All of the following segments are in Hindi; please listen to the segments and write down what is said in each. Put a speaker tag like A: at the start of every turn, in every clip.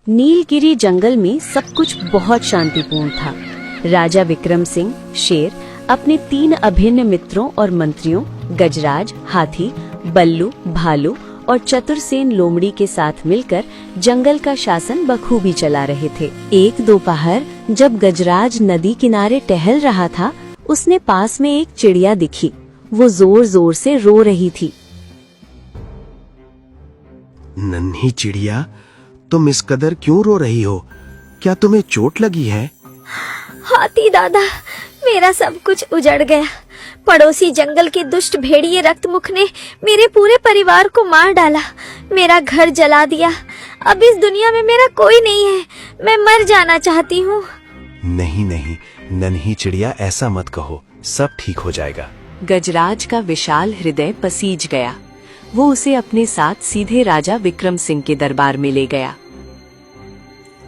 A: नीलगिरी जंगल में सब कुछ बहुत शांतिपूर्ण था। राजा विक्रम सिंह शेर अपने 3 अभिन्न मित्रों और मंत्रियों गजराज हाथी, बल्लू भालू और चतुरसेन लोमड़ी के साथ मिलकर जंगल का शासन बखूबी चला रहे थे। एक दोपहर जब गजराज नदी किनारे टहल रहा था, उसने पास में एक चिड़िया दिखी। वो जोर जोर से रो रही थी।
B: नन्ही चिड़िया, तुम इस कदर क्यों रो रही हो? क्या तुम्हें चोट लगी है?
C: हाथी दादा, मेरा सब कुछ उजड़ गया। पड़ोसी जंगल के दुष्ट भेड़िए रक्तमुख ने मेरे पूरे परिवार को मार डाला, मेरा घर जला दिया। अब इस दुनिया में मेरा कोई नहीं है, मैं मर जाना चाहती हूँ।
B: नहीं नहीं नन्ही चिड़िया, ऐसा मत कहो, सब ठीक हो जाएगा।
A: गजराज का विशाल हृदय पसीज गया। वो उसे अपने साथ सीधे राजा विक्रम सिंह के दरबार में ले गया।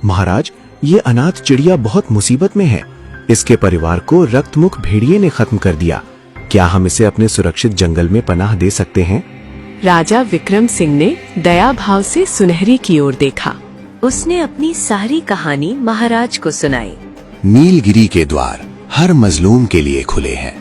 B: महाराज, ये अनाथ चिड़िया बहुत मुसीबत में है। इसके परिवार को रक्तमुख भेड़िए ने खत्म कर दिया। क्या हम इसे अपने सुरक्षित जंगल में पनाह दे सकते हैं?
A: राजा विक्रम सिंह ने दया भाव से सुनहरी की ओर देखा। उसने अपनी सारी कहानी महाराज को सुनाई।
D: नीलगिरी के द्वार हर मजलूम के लिए खुले हैं।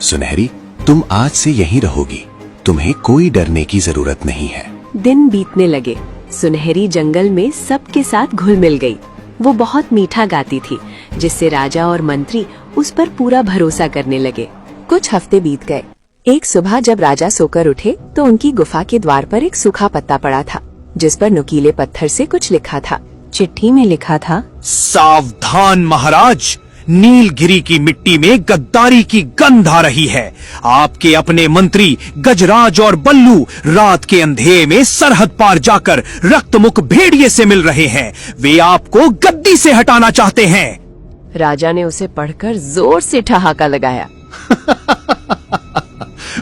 D: सुनहरी, तुम आज से यहीं रहोगी। तुम्हें कोई डरने की जरूरत नहीं है।
A: दिन बीतने लगे। सुनहरी जंगल में सबके साथ घुल मिल गई। वो बहुत मीठा गाती थी, जिससे राजा और मंत्री उस पर पूरा भरोसा करने लगे। कुछ हफ्ते बीत गए। एक सुबह जब राजा सोकर उठे तो उनकी गुफा के द्वार पर एक सूखा पत्ता पड़ा था, जिस पर नुकीले पत्थर से कुछ लिखा था। चिट्ठी में लिखा था,
E: सावधान महाराज, नीलगिरी की मिट्टी में गद्दारी की गंध आ रही है। आपके अपने मंत्री गजराज और बल्लू रात के अंधेरे में सरहद पार जाकर रक्तमुख भेड़िए से मिल रहे हैं। वे आपको गद्दी से हटाना चाहते हैं।
A: राजा ने उसे पढ़कर जोर से ठहाका लगाया।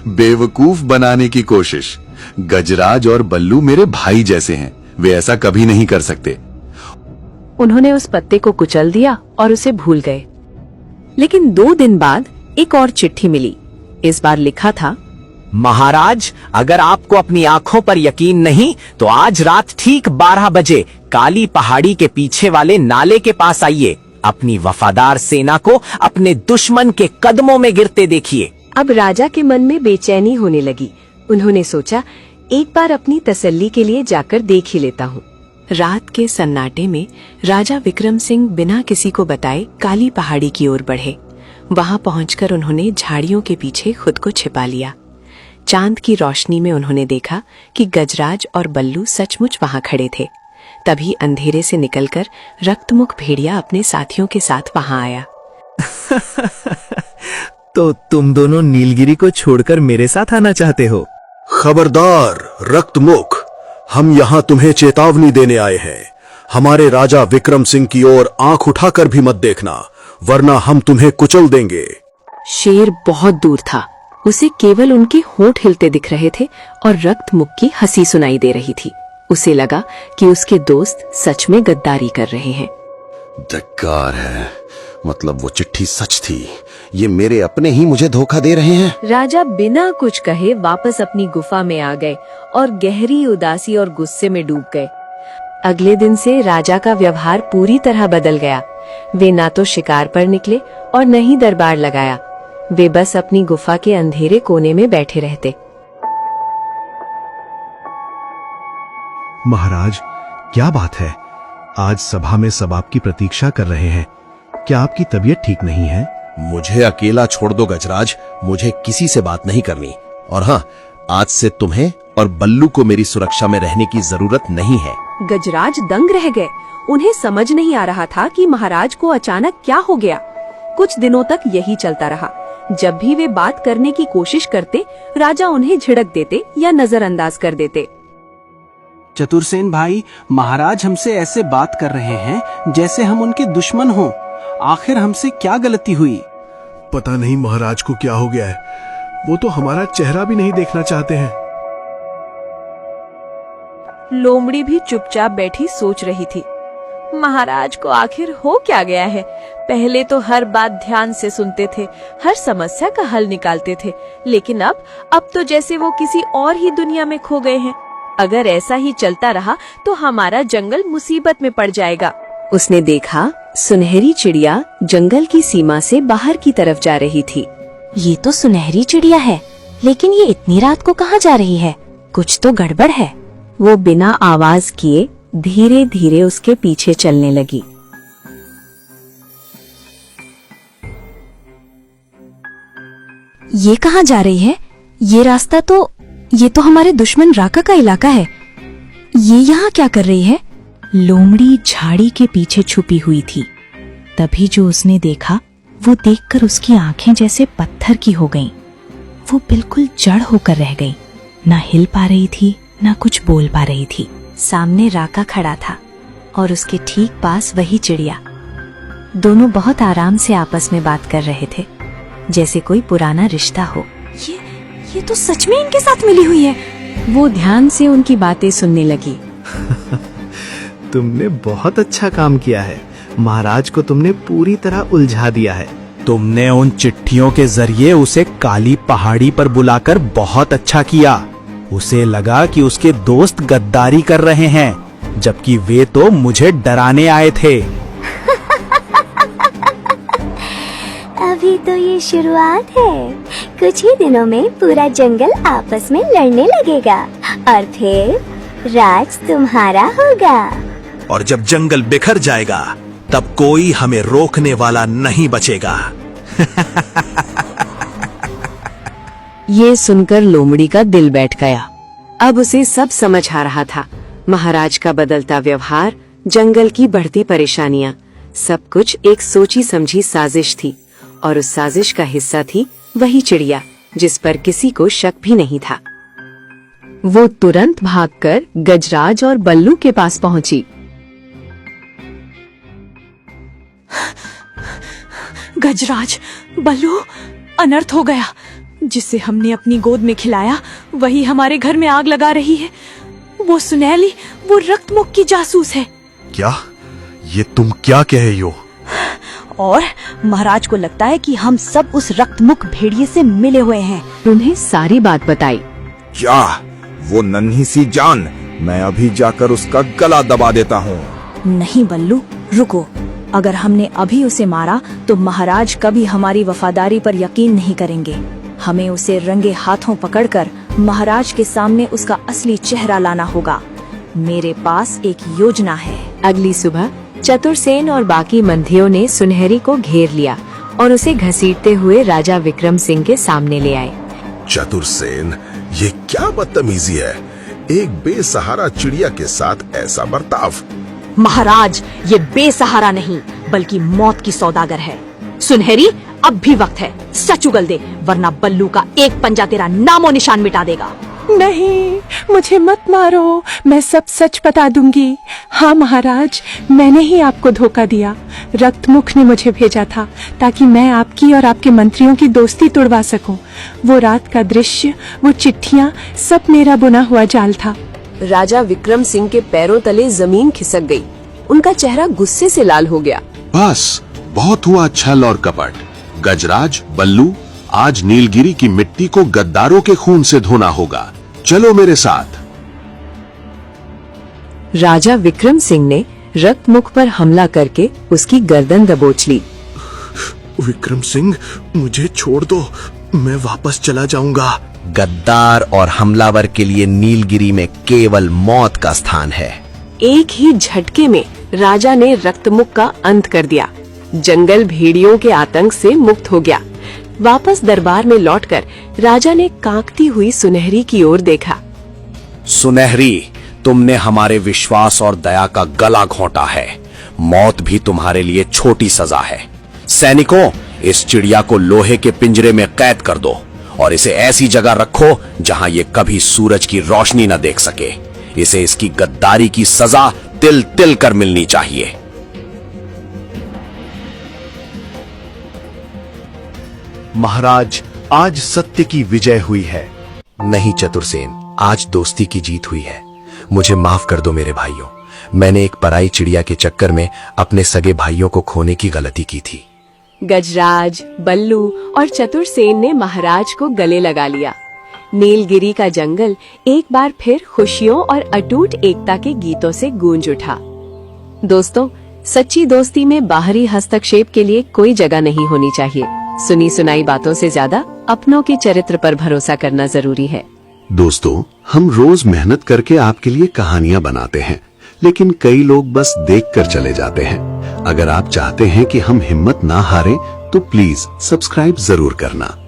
D: बेवकूफ बनाने की कोशिश। गजराज और बल्लू मेरे भाई जैसे हैं, वे ऐसा कभी नहीं कर सकते।
A: उन्होंने उस पत्ते को कुचल दिया और उसे भूल गए। लेकिन 2 दिन बाद एक और चिट्ठी मिली। इस बार लिखा था,
E: महाराज, अगर आपको अपनी आंखों पर यकीन नहीं तो आज रात ठीक 12 बजे काली पहाड़ी के पीछे वाले नाले के पास आइए। अपनी वफादार सेना को अपने दुश्मन के कदमों में गिरते देखिए।
A: अब राजा के मन में बेचैनी होने लगी। उन्होंने सोचा, एक बार अपनी तसल्ली के लिए जाकर देख ही लेता हूँ। रात के सन्नाटे में राजा विक्रम सिंह बिना किसी को बताए काली पहाड़ी की ओर बढ़े। वहां पहुंचकर उन्होंने झाड़ियों के पीछे खुद को छिपा लिया। चांद की रोशनी में उन्होंने देखा कि गजराज और बल्लू सचमुच वहां खड़े थे। तभी अंधेरे से निकलकर रक्तमुख भेड़िया अपने साथियों के साथ वहां आया।
E: तो तुम दोनों नीलगिरी को छोड़कर मेरे साथ आना चाहते हो?
B: खबरदार रक्तमुख, हम यहाँ तुम्हें चेतावनी देने आए हैं। हमारे राजा विक्रम सिंह की ओर आंख उठाकर भी मत देखना, वरना हम तुम्हें कुचल देंगे।
A: शेर बहुत दूर था। उसे केवल उनके होंठ हिलते दिख रहे थे और रक्तमुख की हंसी सुनाई दे रही थी। उसे लगा कि उसके दोस्त सच में गद्दारी कर रहे हैं।
D: धिक्कार है, मतलब वो चिट्ठी सच थी। ये मेरे अपने ही मुझे धोखा दे रहे हैं।
A: राजा बिना कुछ कहे वापस अपनी गुफा में आ गए और गहरी उदासी और गुस्से में डूब गए। अगले दिन से राजा का व्यवहार पूरी तरह बदल गया। वे ना तो शिकार पर निकले और न ही दरबार लगाया। वे बस अपनी गुफा के अंधेरे कोने में बैठे रहते।
B: महाराज, क्या बात है? आज सभा में सब आपकी प्रतीक्षा कर रहे हैं। क्या आपकी तबीयत ठीक नहीं है?
D: मुझे अकेला छोड़ दो गजराज, मुझे किसी से बात नहीं करनी। और हाँ, आज से तुम्हें और बल्लू को मेरी सुरक्षा में रहने की जरूरत नहीं है।
A: गजराज दंग रह गए। उन्हें समझ नहीं आ रहा था कि महाराज को अचानक क्या हो गया। कुछ दिनों तक यही चलता रहा। जब भी वे बात करने की कोशिश करते, राजा उन्हें झिड़क देते या नजरअंदाज कर देते।
F: चतुरसेन भाई, महाराज हमसे ऐसे बात कर रहे हैं जैसे हम उनके दुश्मन हों। आखिर हमसे क्या गलती हुई?
B: पता नहीं महाराज को क्या हो गया है। वो तो हमारा चेहरा भी नहीं देखना चाहते हैं।
C: लोमड़ी भी चुपचाप बैठी सोच रही थी। महाराज को आखिर हो क्या गया है? पहले तो हर बात ध्यान से सुनते थे, हर समस्या का हल निकालते थे, लेकिन अब तो जैसे वो किसी और ही दुनिया में खो गए हैं।
A: अगर ऐसा ही चलता रहा तो हमारा जंगल मुसीबत में पड़ जाएगा। उसने देखा सुनहरी चिड़िया जंगल की सीमा से बाहर की तरफ जा रही थी।
G: ये तो सुनहरी चिड़िया है, लेकिन ये इतनी रात को कहाँ जा रही है? कुछ तो गड़बड़ है।
A: वो बिना आवाज किए धीरे धीरे उसके पीछे चलने लगी।
G: ये कहाँ जा रही है? ये तो हमारे दुश्मन राका का इलाका है। ये यहाँ क्या कर रही है? लोमड़ी झाड़ी के पीछे छुपी हुई थी। तभी जो उसने देखा वो देखकर उसकी आंखें जैसे पत्थर की हो गईं। वो बिल्कुल जड़ होकर रह गई, ना हिल पा रही थी ना कुछ बोल पा रही थी। सामने राका खड़ा था और उसके ठीक पास वही चिड़िया। दोनों बहुत आराम से आपस में बात कर रहे थे, जैसे कोई पुराना रिश्ता हो। ये तो सच में इनके साथ मिली हुई है।
A: वो ध्यान से उनकी बातें सुनने लगी।
H: तुमने बहुत अच्छा काम किया है। महाराज को तुमने पूरी तरह उलझा दिया है।
E: तुमने उन चिट्ठियों के जरिए उसे काली पहाड़ी पर बुलाकर बहुत अच्छा किया। उसे लगा कि उसके दोस्त गद्दारी कर रहे हैं, जबकि वे तो मुझे डराने आए थे।
C: अभी तो ये शुरुआत है। कुछ ही दिनों में पूरा जंगल आपस में लड़ने लगेगा और फिर राज तुम्हारा होगा।
D: और जब जंगल बिखर जाएगा तब कोई हमें रोकने वाला नहीं बचेगा।
A: ये सुनकर लोमड़ी का दिल बैठ गया। अब उसे सब समझ आ रहा था। महाराज का बदलता व्यवहार, जंगल की बढ़ती परेशानियां, सब कुछ एक सोची समझी साजिश थी। और उस साजिश का हिस्सा थी वही चिड़िया, जिस पर किसी को शक भी नहीं था। वो तुरंत भागकर गजराज और बल्लू के पास पहुंची।
G: गजराज, बल्लू, अनर्थ हो गया। जिसे हमने अपनी गोद में खिलाया वही हमारे घर में आग लगा रही है। वो सुनैली, वो रक्तमुख की जासूस है।
B: क्या? ये तुम क्या कह रही हो?
G: और महाराज को लगता है कि हम सब उस रक्तमुख भेड़िए से मिले हुए हैं।
A: उन्हें सारी बात बताई।
I: क्या? वो नन्ही सी जान, मैं अभी जाकर उसका गला दबा देता हूँ।
G: नहीं बल्लू, रुको। अगर हमने अभी उसे मारा तो महाराज कभी हमारी वफादारी पर यकीन नहीं करेंगे। हमें उसे रंगे हाथों पकड़कर महाराज के सामने उसका असली चेहरा लाना होगा। मेरे पास एक योजना है।
A: अगली सुबह चतुरसेन और बाकी मंत्रियों ने सुनहरी को घेर लिया और उसे घसीटते हुए राजा विक्रम सिंह के सामने ले आए।
B: चतुरसेन, ये क्या बदतमीजी है? एक बेसहारा चिड़िया के साथ ऐसा बर्ताव।
G: महाराज, ये बेसहारा नहीं बल्कि मौत की सौदागर है। सुनहरी, अब भी वक्त है, सच उगल दे, वरना बल्लू का एक पंजा तेरा नामो निशान मिटा देगा।
J: नहीं, मुझे मत मारो, मैं सब सच बता दूंगी। हाँ महाराज, मैंने ही आपको धोखा दिया। रक्तमुख ने मुझे भेजा था ताकि मैं आपकी और आपके मंत्रियों की दोस्ती तोड़वा सकूं। वो रात का दृश्य, वो चिट्ठियाँ, सब मेरा बुना हुआ जाल था।
A: राजा विक्रम सिंह के पैरों तले जमीन खिसक गई। उनका चेहरा गुस्से से लाल हो गया।
D: बस, बहुत हुआ छल और कपट। गजराज, बल्लू, आज नीलगिरी की मिट्टी को गद्दारों के खून से धोना होगा। चलो मेरे साथ।
A: राजा विक्रम सिंह ने रक्तमुख पर हमला करके उसकी गर्दन दबोच ली।
B: विक्रम सिंह, मुझे छोड़ दो, मैं वापस चला जाऊंगा।
D: गद्दार और हमलावर के लिए नीलगिरी में केवल मौत का स्थान है।
A: एक ही झटके में राजा ने रक्तमुख का अंत कर दिया। जंगल भेड़ियों के आतंक से मुक्त हो गया। वापस दरबार में लौटकर राजा ने कांपती हुई सुनहरी की ओर देखा।
D: सुनहरी, तुमने हमारे विश्वास और दया का गला घोंटा है। मौत भी तुम्हारे लिए छोटी सजा है। सैनिकों, इस चिड़िया को लोहे के पिंजरे में कैद कर दो और इसे ऐसी जगह रखो जहां ये कभी सूरज की रोशनी न देख सके। इसे इसकी गद्दारी की सजा तिल तिल कर मिलनी चाहिए।
B: महाराज, आज सत्य की विजय हुई है।
D: नहीं चतुरसेन, आज दोस्ती की जीत हुई है। मुझे माफ कर दो मेरे भाइयों। मैंने एक पराई चिड़िया के चक्कर में अपने सगे भाइयों को खोने की गलती की थी।
A: गजराज, बल्लू और चतुरसेन ने महाराज को गले लगा लिया। नीलगिरी का जंगल एक बार फिर खुशियों और अटूट एकता के गीतों से गूंज उठा। दोस्तों, सच्ची दोस्ती में बाहरी हस्तक्षेप के लिए कोई जगह नहीं होनी चाहिए। सुनी सुनाई बातों से ज्यादा अपनों के चरित्र पर भरोसा करना जरूरी है।
K: दोस्तों, हम रोज मेहनत करके आपके लिए कहानियां बनाते हैं, लेकिन कई लोग बस देखकर चले जाते हैं। अगर आप चाहते हैं कि हम हिम्मत ना हारें, तो प्लीज सब्सक्राइब जरूर करना।